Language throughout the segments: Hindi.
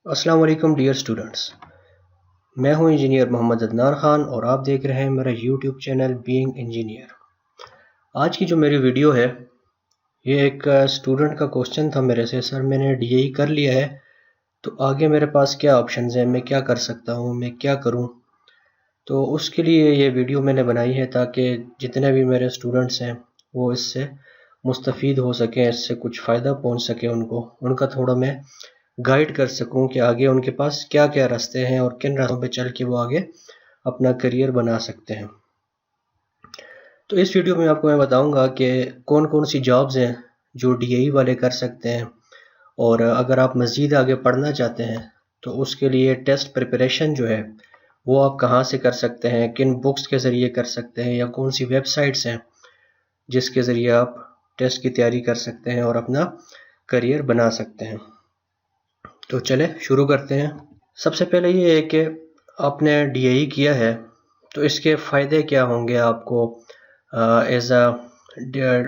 अस्सलाम वालेकुम डियर स्टूडेंट्स। मैं हूं इंजीनियर मोहम्मद अदनान ख़ान और आप देख रहे हैं मेरा यूट्यूब चैनल बीइंग इंजीनियर। आज की जो मेरी वीडियो है ये एक स्टूडेंट का क्वेश्चन था मेरे से, सर मैंने डीएई कर लिया है तो आगे मेरे पास क्या ऑप्शंस हैं, मैं क्या कर सकता हूं, मैं क्या करूं। तो उसके लिए ये वीडियो मैंने बनाई है ताकि जितने भी मेरे स्टूडेंट्स हैं वो इससे मुस्तफ़ीद हो सकें, इससे कुछ फ़ायदा पहुंच सके उनको, उनका थोड़ा मैं गाइड कर सकूं कि आगे उनके पास क्या क्या रास्ते हैं और किन रास्तों पे चल के वो आगे अपना करियर बना सकते हैं। तो इस वीडियो में आपको मैं बताऊंगा कि कौन कौन सी जॉब्स हैं जो डीएई वाले कर सकते हैं, और अगर आप मज़ीद आगे पढ़ना चाहते हैं तो उसके लिए टेस्ट प्रिपरेशन जो है वो आप कहाँ से कर सकते हैं, किन बुक्स के ज़रिए कर सकते हैं, या कौन सी वेबसाइट्स हैं जिसके ज़रिए आप टेस्ट की तैयारी कर सकते हैं और अपना करियर बना सकते हैं। तो चले शुरू करते हैं। सबसे पहले ये है कि आपने डीएई किया है तो इसके फ़ायदे क्या होंगे आपको एज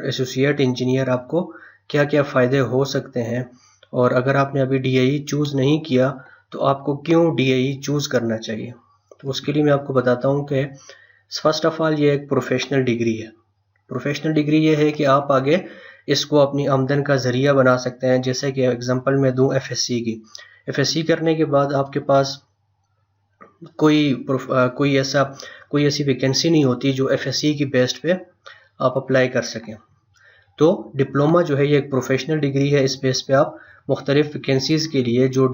एसोसिएट इंजीनियर, आपको क्या क्या फ़ायदे हो सकते हैं, और अगर आपने अभी डीएई चूज़ नहीं किया तो आपको क्यों डीएई चूज़ करना चाहिए। तो उसके लिए मैं आपको बताता हूँ कि फर्स्ट ऑफ़ ऑल ये एक प्रोफेशनल डिग्री है। प्रोफेशनल डिग्री ये है कि आप आगे इसको अपनी आमदन का ज़रिया बना सकते हैं। जैसे कि एग्जांपल मैं दूं एफएससी की, एफएससी करने के बाद आपके पास कोई ऐसी वैकेंसी नहीं होती जो एफएससी की बेस्ड पे आप अप्लाई कर सकें। तो डिप्लोमा जो है ये एक प्रोफेशनल डिग्री है, इस बेस पे आप मुख्तलिफ वैकेंसीज़ के लिए जो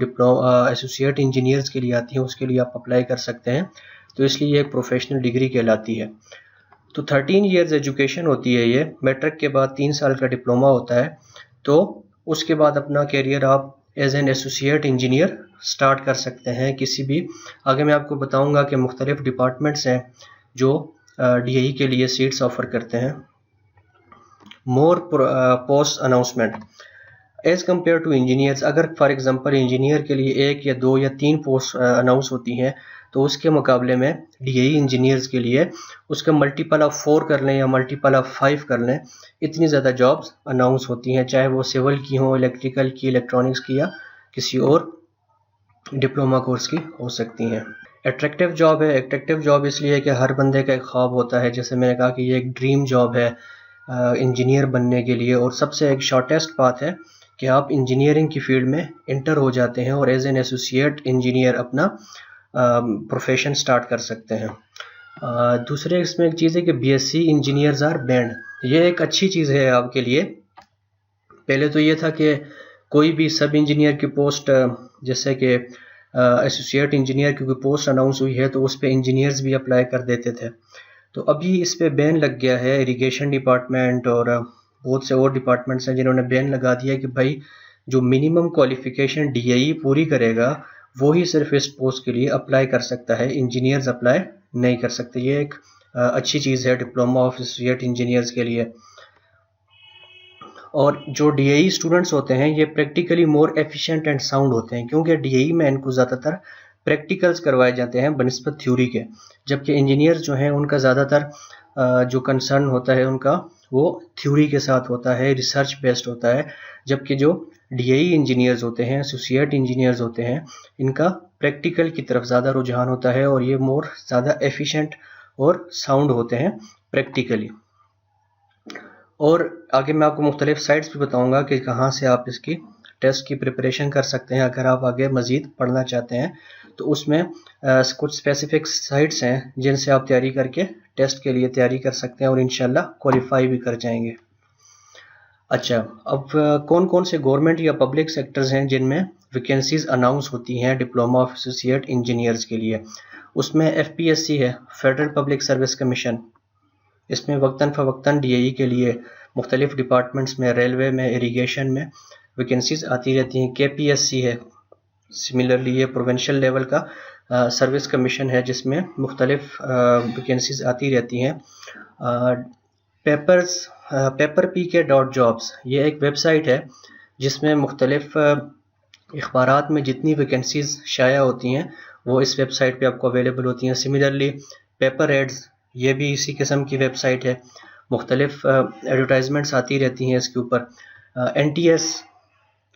एसोसिएट इंजीनियर्स के लिए आती हैं उसके लिए आप अप्लाई कर सकते हैं। तो इसलिए ये एक प्रोफेशनल डिग्री कहलाती है। तो 13 इयर्स एजुकेशन होती है, ये मैट्रिक के बाद 3 साल का डिप्लोमा होता है। तो उसके बाद अपना करियर आप as an associate engineer start कर सकते हैं किसी भी। आगे मैं आपको बताऊंगा कि मुख्तलिफ डिपार्टमेंट्स हैं जो डीएई के लिए सीट्स ऑफर करते हैं। More post announcement as compare to engineers, अगर फॉर एग्जांपल इंजीनियर के लिए 1 या 2 या 3 पोस्ट अनाउंस होती हैं तो उसके मुकाबले में डीएई इंजीनियर्स के लिए उसका मल्टीपल ऑफ 4 कर लें या मल्टीपल ऑफ 5 कर लें, इतनी ज़्यादा जॉब्स अनाउंस होती हैं, चाहे वो सिविल की हों, इलेक्ट्रिकल की, इलेक्ट्रॉनिक्स की, या किसी और डिप्लोमा कोर्स की हो सकती हैं। एट्रैक्टिव जॉब है। एट्रैक्टिव जॉब इसलिए कि हर बंदे का एक ख्वाब होता है, जैसे मैंने कहा कि ये एक ड्रीम जॉब है इंजीनियर बनने के लिए, और सबसे एक शॉर्टेस्ट पाथ है कि आप इंजीनियरिंग की फील्ड में इंटर हो जाते हैं और एज एन एसोसिएट इंजीनियर अपना प्रोफेशन स्टार्ट कर सकते हैं। दूसरे इसमें एक चीज़ है कि बीएससी इंजीनियर्स आर बैंड। ये एक अच्छी चीज़ है आपके लिए। पहले तो ये था कि कोई भी सब इंजीनियर की पोस्ट, जैसे कि एसोसिएट इंजीनियर की कोई पोस्ट अनाउंस हुई है तो उस पर इंजीनियर्स भी अप्लाई कर देते थे। तो अभी इस पे बैन लग गया है। इरिगेशन डिपार्टमेंट और बहुत से और डिपार्टमेंट्स हैं जिन्होंने बैन लगा दिया कि भाई जो मिनिमम क्वालिफिकेशन डीएई पूरी करेगा वो ही सिर्फ इस पोस्ट के लिए अप्लाई कर सकता है, इंजीनियर्स अप्लाई नहीं कर सकते। ये एक अच्छी चीज़ है डिप्लोमा ऑफ एसोसिएट इंजीनियर्स के लिए। और जो डीएई स्टूडेंट्स होते हैं ये practically more efficient and sound होते हैं, क्योंकि डीएई में इनको ज़्यादातर प्रैक्टिकल्स करवाए जाते हैं बनिस्बत थ्योरी के, जबकि इंजीनियर्स जो हैं उनका ज़्यादातर जो कंसर्न होता है उनका वो थ्योरी के साथ होता है, रिसर्च बेस्ड होता है। जबकि जो डीएई इंजीनियर्स होते हैं, एसोसिएट इंजीनियर्स होते हैं, इनका प्रैक्टिकल की तरफ ज़्यादा रुझान होता है और ये मोर ज़्यादा एफिशिएंट और साउंड होते हैं प्रैक्टिकली। और आगे मैं आपको मुख्तलिफ साइट्स भी बताऊंगा कि कहाँ से आप इसकी टेस्ट की प्रिपरेशन कर सकते हैं अगर आप आगे मज़ीद पढ़ना चाहते हैं। तो उसमें कुछ स्पेसिफिक साइट्स हैं जिनसे आप तैयारी करके टेस्ट के लिए तैयारी कर सकते हैं और इंशाल्लाह क्वालिफाई भी कर जाएंगे। अच्छा, अब कौन कौन से गवर्नमेंट या पब्लिक सेक्टर्स हैं जिनमें वैकेंसीज अनाउंस होती हैं डिप्लोमा ऑफ एसोसिएट इंजीनियर्स के लिए। उसमें एफपीएससी है, फेडरल पब्लिक सर्विस कमीशन। इसमें वक्तन फ़वक्तन डीएई के लिए मुख्तलिफ डिपार्टमेंट्स में, रेलवे में, इरिगेशन में वैकेंसीज आती रहती हैं। केपीएससी है, सिमिलरली ये प्रोविंशियल लेवल का सर्विस कमीशन है जिसमें मुख्तलिफ वैकेंसीज आती रहती हैं। paperpk.jobs ये एक वेबसाइट है जिसमें मुख्तलिफ अखबारात में जितनी वैकेंसीज शाया होती हैं वो इस वेबसाइट पे आपको अवेलेबल होती हैं। सिमिलरली पेपर एड्स ये भी इसी किस्म की वेबसाइट है, मुख्तलिफ एडवर्टाइजमेंट्स आती रहती हैं इसके ऊपर। एनटीएस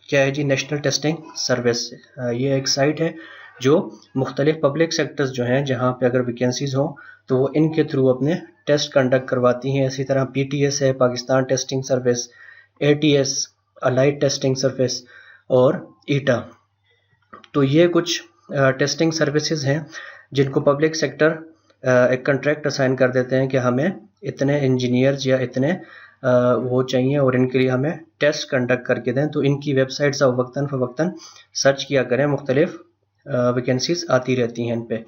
क्या है जी, नेशनल टेस्टिंग सर्विस। ये एक साइट है जो मुख्तलिफ पब्लिक सेक्टर्स जो हैं जहाँ पे अगर वैकेंसीज हों तो वो इनके थ्रू अपने टेस्ट कंडक्ट करवाती हैं। इसी तरह PTS है, Pakistan testing service, ATS allied testing service और ईटा। तो ये कुछ टेस्टिंग सर्विसेज हैं जिनको पब्लिक सेक्टर एक कॉन्ट्रैक्ट असाइन कर देते हैं कि हमें इतने इंजीनियर्स या इतने वो चाहिए और इनके लिए हमें टेस्ट कंडक्ट करके दें। तो इनकी वेबसाइट्स आप वक्तन फ़वक्तन सर्च किया करें, मुख्तलिफ वैकेंसीज आती रहती हैं इन पे।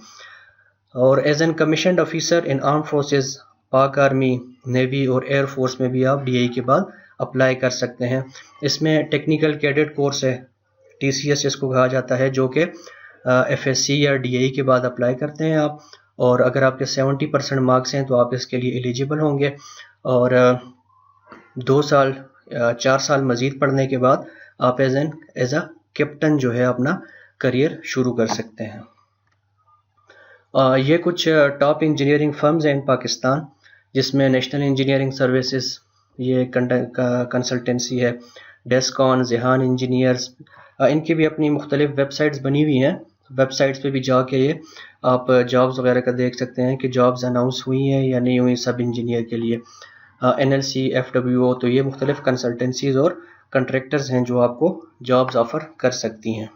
और as an commissioned officer in arm forces, Pak army, navy और एयर फोर्स में भी आप DI के बाद अप्लाई कर सकते हैं। इसमें टेक्निकल कैडेट कोर्स है, TCS जिसको कहा जाता है, जो कि FSC या DI के बाद अप्लाई करते हैं आप। और अगर आपके 70% मार्क्स हैं तो आप इसके लिए एलिजिबल होंगे। और 4 साल मज़ीद पढ़ने के बाद आप एज अ कैप्टन जो है अपना करियर शुरू कर सकते हैं। ये कुछ टॉप इंजीनियरिंग फर्म्स हैं इन पाकिस्तान, जिसमें नेशनल इंजीनियरिंग सर्विसेज ये कंसल्टेंसी है, डेस्कॉन, ज़ेहान इंजीनियर्स, इनकी भी अपनी मुख्तलिफ वेबसाइट्स बनी हुई हैं। वेबसाइट्स पे भी जाके ये आप जॉब्स वगैरह का देख सकते हैं कि जॉब्स अनाउंस हुई हैं या नहीं हुई सब इंजीनियर के लिए। NLC, FWO, तो ये मुख्तलिफ कंसल्टेंसीज और कंट्रैक्टर्स हैं जो आपको जॉब्स ऑफ़र कर सकती हैं।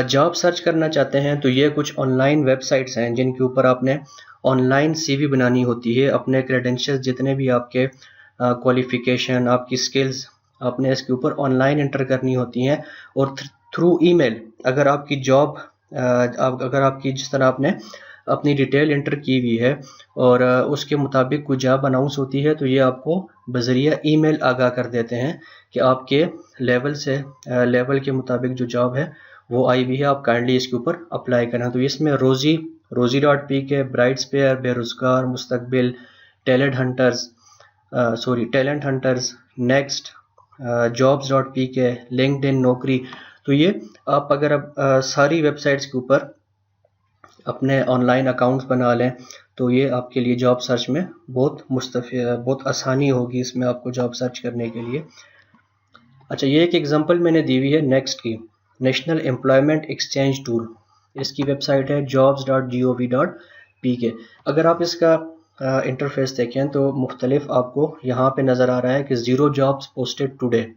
जॉब सर्च करना चाहते हैं तो ये कुछ ऑनलाइन वेबसाइट्स हैं जिनके ऊपर आपने ऑनलाइन CV बनानी होती है। अपने क्रेडेंशियल्स जितने भी आपके क्वालिफ़िकेशन, आपकी स्किल्स, आपने इसके ऊपर ऑनलाइन एंटर करनी होती हैं। और थ्रू ईमेल अगर आपकी जॉब अगर आपकी जिस तरह आपने अपनी डिटेल एंटर की हुई है और उसके मुताबिक कोई जॉब अनाउंस होती है तो ये आपको बज़रिया ईमेल आगाह कर देते हैं कि आपके लेवल के मुताबिक जो जॉब है वो आई हुई है, आप काइंडली इसके ऊपर अप्लाई करना। तो इसमें रोजी.pk, ब्राइटस्पेयर, बेरोज़गार, मुस्तकबिल, talent hunters, next, jobs.pk, LinkedIn, नौकरी। तो ये आप अगर सारी वेबसाइट्स के ऊपर अपने ऑनलाइन अकाउंट्स बना लें तो ये आपके लिए जॉब सर्च में बहुत आसानी होगी इसमें आपको जॉब सर्च करने के लिए। अच्छा, ये एक एग्जांपल मैंने दी हुई है नेक्स्ट की, नेशनल एम्प्लॉयमेंट एक्सचेंज टूल। इसकी वेबसाइट है jobs.gov.pk। अगर आप इसका इंटरफेस देखें तो मुख्तलिफ आपको यहाँ पे नज़र आ रहा है कि 0 जॉब्स पोस्टेड टुडे।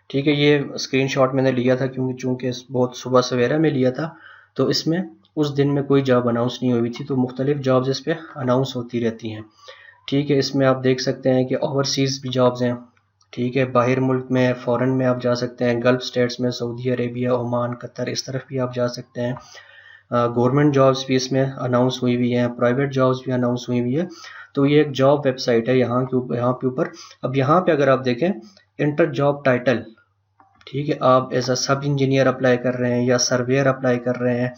ठीक है, ये स्क्रीनशॉट मैंने लिया था क्योंकि चूँकि बहुत सुबह सवेरा में लिया था, तो इसमें उस दिन में कोई जॉब अनाउंस नहीं हुई थी, तो मुख्तलिफ जॉब्स इस पर अनाउंस होती रहती हैं। ठीक है, इसमें आप देख सकते हैं कि ओवरसीज़ भी जॉब्स हैं। ठीक है, बाहर मुल्क में, फ़ॉरेन में आप जा सकते हैं, गल्फ़ स्टेट्स में, सऊदी अरेबिया, ओमान, कतर, इस तरफ भी आप जा सकते हैं। गवर्नमेंट जॉब्स भी इसमें अनाउंस हुई हुई हैं, प्राइवेट जॉब्स भी अनाउंस हुई हुई है। तो ये एक जॉब वेबसाइट है यहाँ पे ऊपर। अब यहाँ पे अगर आप देखें इंटर जॉब टाइटल, ठीक है, आप एज अ सब इंजीनियर अप्लाई कर रहे हैं या सर्वेयर अप्लाई कर रहे हैं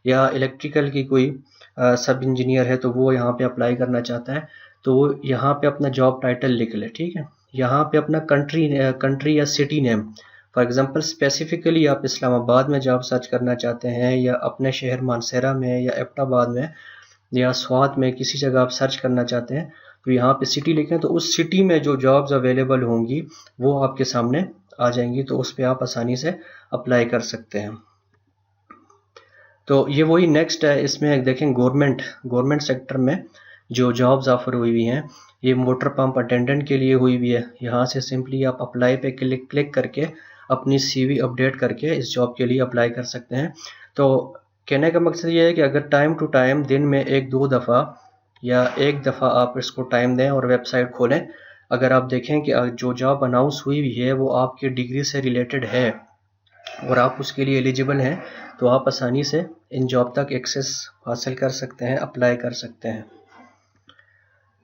या इलेक्ट्रिकल की कोई सब इंजीनियर है तो वो यहाँ पे अप्लाई करना चाहता है, तो वो यहाँ पे अपना जॉब टाइटल लिख ले। ठीक है, यहाँ पे अपना कंट्री या city name, for example specifically आप इस्लामाबाद में जॉब सर्च करना चाहते हैं या अपने शहर मानसरा में या एबटाबाद में या स्वात में किसी जगह आप सर्च करना चाहते हैं तो यहाँ पे सिटी लिखें, तो उस सिटी में जो जॉब्स अवेलेबल होंगी वो आपके सामने आ जाएंगी, तो उस पर आप आसानी से अप्लाई कर सकते हैं। तो ये वही नेक्स्ट है, इसमें देखें गवर्नमेंट सेक्टर में जो जॉब्स ऑफर हुई हुई हैं, ये मोटर पंप अटेंडेंट के लिए हुई हुई है। यहाँ से सिंपली आप अप्लाई पे क्लिक करके अपनी CV अपडेट करके इस जॉब के लिए अप्लाई कर सकते हैं। तो कहने का मकसद ये है कि अगर टाइम टू टाइम दिन में 1-2 दफ़ा या 1 दफ़ा आप इसको टाइम दें और वेबसाइट खोलें, अगर आप देखें कि जो जॉब अनाउंस हुई हुई है वो आपकी डिग्री से रिलेटेड है और आप उसके लिए एलिजिबल हैं, तो आप आसानी से इन जॉब तक एक्सेस हासिल कर सकते हैं, अप्लाई कर सकते हैं।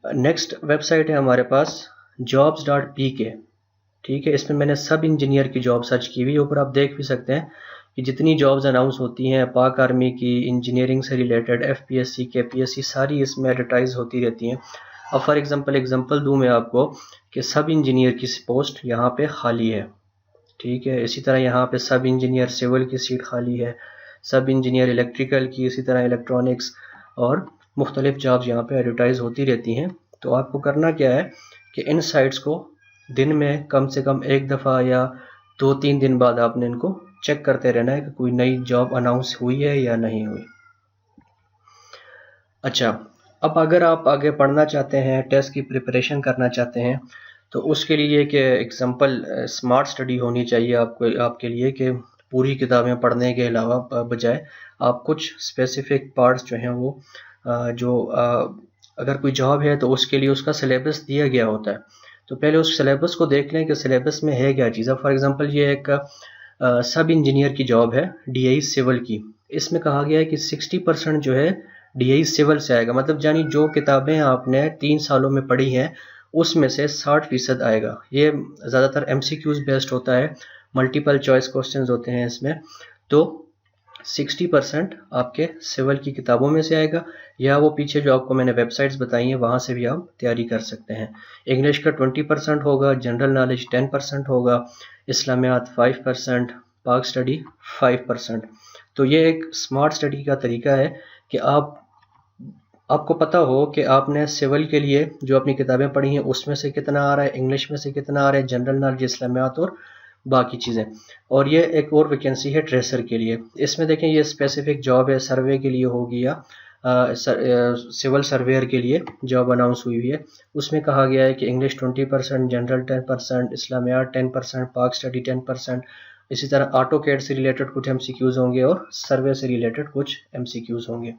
नेक्स्ट वेबसाइट है हमारे पास jobs.pk। ठीक है, इसमें मैंने सब इंजीनियर की जॉब सर्च की हुई है। ऊपर आप देख भी सकते हैं कि जितनी जॉब्स अनाउंस होती हैं पाक आर्मी की, इंजीनियरिंग से रिलेटेड, FPSC, KPSC, सारी इसमें एडवर्टाइज होती रहती हैं। अब फॉर एग्जांपल दूं मैं आपको कि सब इंजीनियर की पोस्ट यहाँ पे खाली है। ठीक है, इसी तरह यहाँ पे सब इंजीनियर सिविल की सीट खाली है, सब इंजीनियर इलेक्ट्रिकल की, इसी तरह इलेक्ट्रॉनिक्स, और मुख्तलिफ जॉब्स यहाँ पे एडवर्टाइज होती रहती हैं। तो आपको करना क्या है कि इन साइट्स को दिन में कम से कम एक दफ़ा या 2-3 दिन बाद आपने इनको चेक करते रहना है कि कोई नई जॉब अनाउंस हुई है या नहीं हुई। अच्छा, अब अगर आप आगे पढ़ना चाहते हैं, टेस्ट की प्रिपरेशन करना चाहते हैं, तो उसके लिए एक एग्जांपल स्मार्ट स्टडी होनी चाहिए आपके लिए कि पूरी किताबें पढ़ने के अलावा बजाय आप कुछ स्पेसिफिक पार्ट्स जो हैं वो अगर कोई जॉब है तो उसके लिए उसका सिलेबस दिया गया होता है, तो पहले उस सिलेबस को देख लें कि सिलेबस में है क्या चीज़। फॉर एग्जांपल ये एक सब इंजीनियर की जॉब है DI सिविल की, इसमें कहा गया है कि 60% जो है DI सिविल से आएगा, मतलब यानी जो किताबें आपने 3 सालों में पढ़ी हैं उसमें से 60% आएगा। ये ज़्यादातर MCQs बेस्ड होता है, मल्टीपल चॉइस क्वेश्चंस होते हैं इसमें, तो 60% आपके सिविल की किताबों में से आएगा, या वो पीछे जो आपको मैंने वेबसाइट्स बताई हैं वहाँ से भी आप तैयारी कर सकते हैं। इंग्लिश का 20% होगा, जनरल नॉलेज 10% होगा, इस्लामियात 5%, पाक स्टडी 5%। तो ये एक स्मार्ट स्टडी का तरीका है कि आपको पता हो कि आपने सिविल के लिए जो अपनी किताबें पढ़ी हैं उसमें से कितना आ रहा है, इंग्लिश में से कितना आ रहा है, जनरल नॉलेज, इस्लामियात और बाकी चीज़ें। और ये एक और वैकेंसी है ट्रेसर के लिए, इसमें देखें ये स्पेसिफिक जॉब है, सर्वे के लिए होगी या सिविल सर्वेयर के लिए जॉब अनाउंस हुई है। उसमें कहा गया है कि इंग्लिश 20%, जनरल 10%, इस्लामियात 10%, पाक स्टडी 10%, इसी तरह ऑटो कैड से रिलेटेड कुछ MCQs होंगे और सर्वे से रिलेटेड कुछ MCQs होंगे।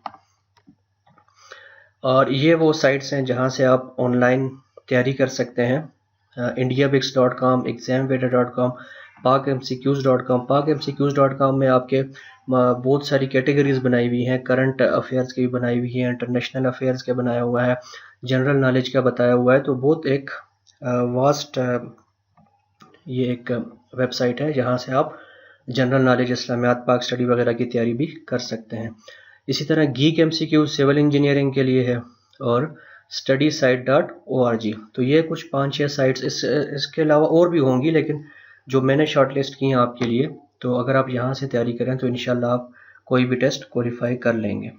और ये वो साइट्स हैं जहाँ से आप ऑनलाइन तैयारी कर सकते हैं, indiabix.com, examveda.com, pakmcqs.com। pakmcqs.com में आपके बहुत सारी कैटेगरीज बनाई हुई हैं, करंट अफेयर्स की भी बनाई हुई है, इंटरनेशनल अफेयर्स के बनाया हुआ है, जनरल नॉलेज का बताया हुआ है। तो बहुत एक वास्ट ये एक वेबसाइट है जहाँ से आप जनरल नॉलेज, इस्लामियात, पाक स्टडी वगैरह की तैयारी भी कर सकते हैं। इसी तरह गीक MCQ सिविल इंजीनियरिंग के लिए है और studysite.org। तो ये कुछ 5-6 साइट्स, इसके अलावा और भी होंगी लेकिन जो मैंने शॉर्टलिस्ट की हैं आपके लिए, तो अगर आप यहाँ से तैयारी करें तो इंशाल्लाह आप कोई भी टेस्ट क्वालिफाई कर लेंगे।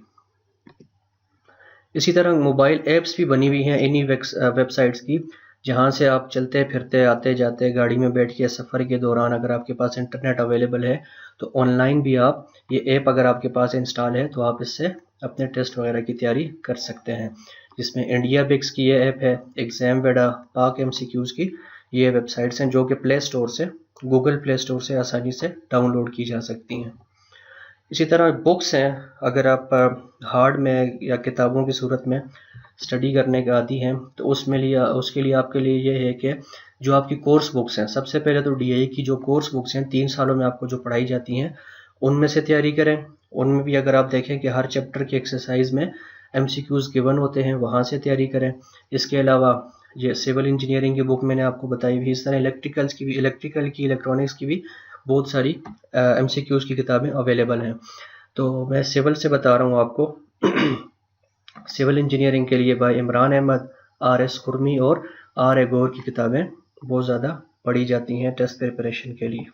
इसी तरह मोबाइल ऐप्स भी बनी हुई हैं इन्हीं वेबसाइट्स की, जहाँ से आप चलते फिरते, आते जाते, गाड़ी में बैठ के, सफ़र के दौरान अगर आपके पास इंटरनेट अवेलेबल है तो ऑनलाइन भी आप ये ऐप अगर आपके पास इंस्टॉल है तो आप इससे अपने टेस्ट वगैरह की तैयारी कर सकते हैं। जिसमें इंडियाबिक्स की ये ऐप है, एग्जामवेडा, पाक MCQs की ये वेबसाइट्स हैं जो कि प्ले स्टोर से, गूगल प्ले स्टोर से आसानी से डाउनलोड की जा सकती हैं। इसी तरह बुक्स हैं, अगर आप हार्ड में या किताबों की सूरत में स्टडी करने के आदी हैं तो उसके लिए आपके लिए ये है कि जो आपकी कोर्स बुक्स हैं, सबसे पहले तो DI की जो कोर्स बुक्स हैं 3 सालों में आपको जो पढ़ाई जाती हैं उनमें से तैयारी करें। उनमें भी अगर आप देखें कि हर चैप्टर की एक्सरसाइज में MCQs गिवन होते हैं, वहाँ से तैयारी करें। इसके अलावा ये सिविल इंजीनियरिंग की बुक मैंने आपको बताई हुई, इस तरह इलेक्ट्रिकल की, इलेक्ट्रॉनिक्स की भी बहुत सारी MCQs की किताबें अवेलेबल हैं। तो मैं सिविल से बता रहा हूँ आपको सिविल इंजीनियरिंग के लिए भाई इमरान अहमद, RS कुर्मी और RA गौर की किताबें बहुत ज़्यादा पढ़ी जाती हैं टेस्ट प्रिपरेशन के लिए।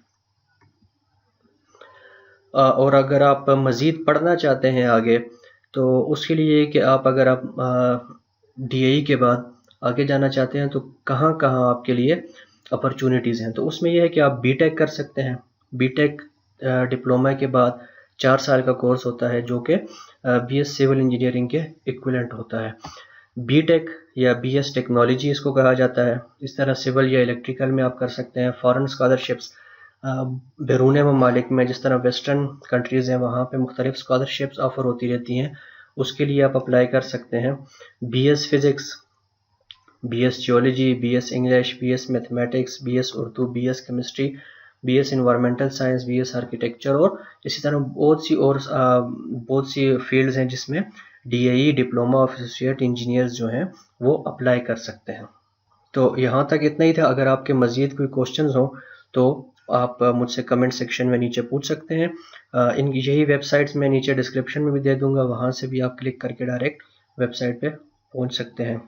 और अगर आप मज़ीद पढ़ना चाहते हैं आगे तो उसके लिए कि आप अगर आप DI के बाद आगे जाना चाहते हैं तो कहाँ कहाँ आपके लिए अपॉर्चुनिटीज़ हैं, तो उसमें यह है कि आप BTech कर सकते हैं। BTech डिप्लोमा के बाद 4 साल का कोर्स होता है जो कि BS सिविल इंजीनियरिंग के इक्विवेलेंट होता है। BTech या BS टेक्नोलॉजी इसको कहा जाता है। इस तरह सिविल या इलेक्ट्रिकल में आप कर सकते हैं। फॉरेन स्कॉलरशिप्स बैरून ममालिक में, जिस तरह वेस्टर्न कंट्रीज़ हैं वहाँ पे मुख्तलिफ स्कॉलरशिप्स ऑफ़र होती रहती हैं, उसके लिए आप अप्लाई कर सकते हैं। BS physics, BS geology, BS English, BS mathematics, BS Urdu, BS chemistry, BS environmental science, BS architecture और इसी तरह बहुत सी फील्ड्स हैं जिसमें DI diploma of associate engineers जो हैं वो अप्लाई कर सकते हैं। तो यहाँ तक इतना ही था। अगर आपके मज़ीद कोई क्वेश्चंस हो तो आप मुझसे कमेंट सेक्शन में नीचे पूछ सकते हैं। यही वेबसाइट्स मैं नीचे डिस्क्रिप्शन में भी दे दूँगा, वहाँ से भी आप क्लिक करके डायरेक्ट वेबसाइट पे पहुँच सकते हैं।